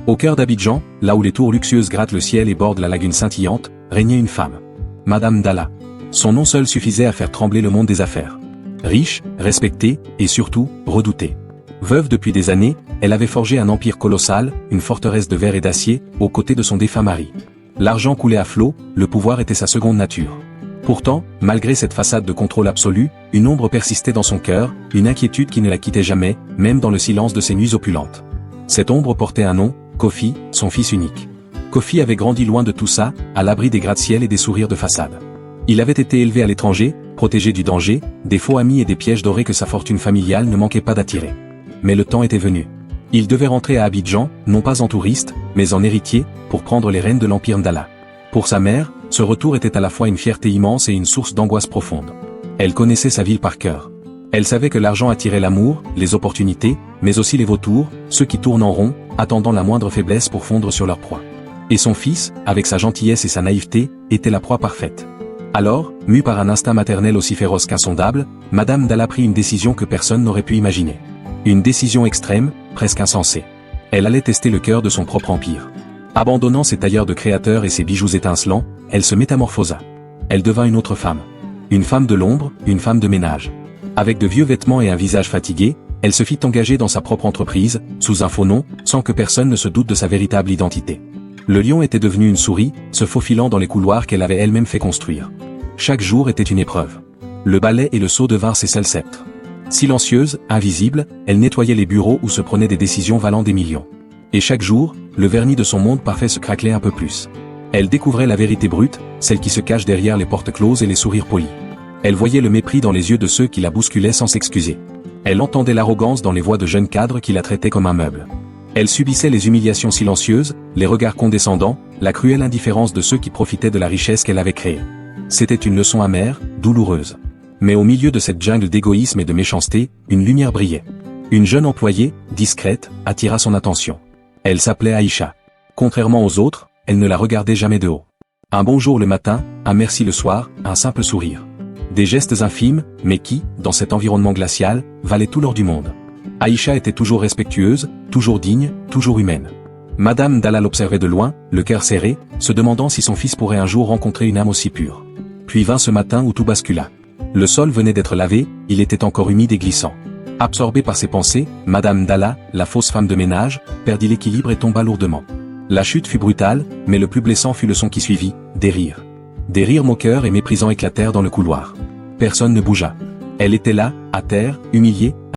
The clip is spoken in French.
Au cœur d'Abidjan, là où les tours luxueuses grattent le ciel et bordent la lagune scintillante, régnait une femme. Madame Dalla. Son nom seul suffisait à faire trembler le monde des affaires. Riche, respectée, et surtout, redoutée. Veuve depuis des années, elle avait forgé un empire colossal, une forteresse de verre et d'acier, aux côtés de son défunt mari. L'argent coulait à flot, le pouvoir était sa seconde nature. Pourtant, malgré cette façade de contrôle absolu, une ombre persistait dans son cœur, une inquiétude qui ne la quittait jamais, même dans le silence de ses nuits opulentes. Cette ombre portait un nom, Kofi, son fils unique. Kofi avait grandi loin de tout ça, à l'abri des gratte-ciel et des sourires de façade. Il avait été élevé à l'étranger, protégé du danger, des faux amis et des pièges dorés que sa fortune familiale ne manquait pas d'attirer. Mais le temps était venu. Il devait rentrer à Abidjan, non pas en touriste, mais en héritier, pour prendre les rênes de l'empire Ndala. Pour sa mère, ce retour était à la fois une fierté immense et une source d'angoisse profonde. Elle connaissait sa ville par cœur. Elle savait que l'argent attirait l'amour, les opportunités, mais aussi les vautours, ceux qui tournent en rond, attendant la moindre faiblesse pour fondre sur leur proie. Et son fils, avec sa gentillesse et sa naïveté, était la proie parfaite. Alors, mue par un instinct maternel aussi féroce qu'insondable, Madame Dalla prit une décision que personne n'aurait pu imaginer. Une décision extrême, presque insensée. Elle allait tester le cœur de son propre empire. Abandonnant ses tailleurs de créateurs et ses bijoux étincelants, elle se métamorphosa. Elle devint une autre femme. Une femme de l'ombre, une femme de ménage. Avec de vieux vêtements et un visage fatigué, elle se fit engager dans sa propre entreprise, sous un faux nom, sans que personne ne se doute de sa véritable identité. Le lion était devenu une souris, se faufilant dans les couloirs qu'elle avait elle-même fait construire. Chaque jour était une épreuve. Le balai et le seau devinrent ses seuls sceptres. Silencieuse, invisible, elle nettoyait les bureaux où se prenaient des décisions valant des millions. Et chaque jour, le vernis de son monde parfait se craquelait un peu plus. Elle découvrait la vérité brute, celle qui se cache derrière les portes closes et les sourires polis. Elle voyait le mépris dans les yeux de ceux qui la bousculaient sans s'excuser. Elle entendait l'arrogance dans les voix de jeunes cadres qui la traitaient comme un meuble. Elle subissait les humiliations silencieuses, les regards condescendants, la cruelle indifférence de ceux qui profitaient de la richesse qu'elle avait créée. C'était une leçon amère, douloureuse. Mais au milieu de cette jungle d'égoïsme et de méchanceté, une lumière brillait. Une jeune employée, discrète, attira son attention. Elle s'appelait Aïcha. Contrairement aux autres, elle ne la regardait jamais de haut. Un bonjour le matin, un merci le soir, un simple sourire. Des gestes infimes, mais qui, dans cet environnement glacial, valaient tout l'or du monde. Aïcha était toujours respectueuse, toujours digne, toujours humaine. Madame Dalla l'observait de loin, le cœur serré, se demandant si son fils pourrait un jour rencontrer une âme aussi pure. Puis vint ce matin où tout bascula. Le sol venait d'être lavé, il était encore humide et glissant. Absorbée par ses pensées, Madame Dalla, la fausse femme de ménage, perdit l'équilibre et tomba lourdement. La chute fut brutale, mais le plus blessant fut le son qui suivit, des rires. Des rires moqueurs et méprisants éclatèrent dans le couloir. Personne ne bougea. Elle était là, à terre, humiliée,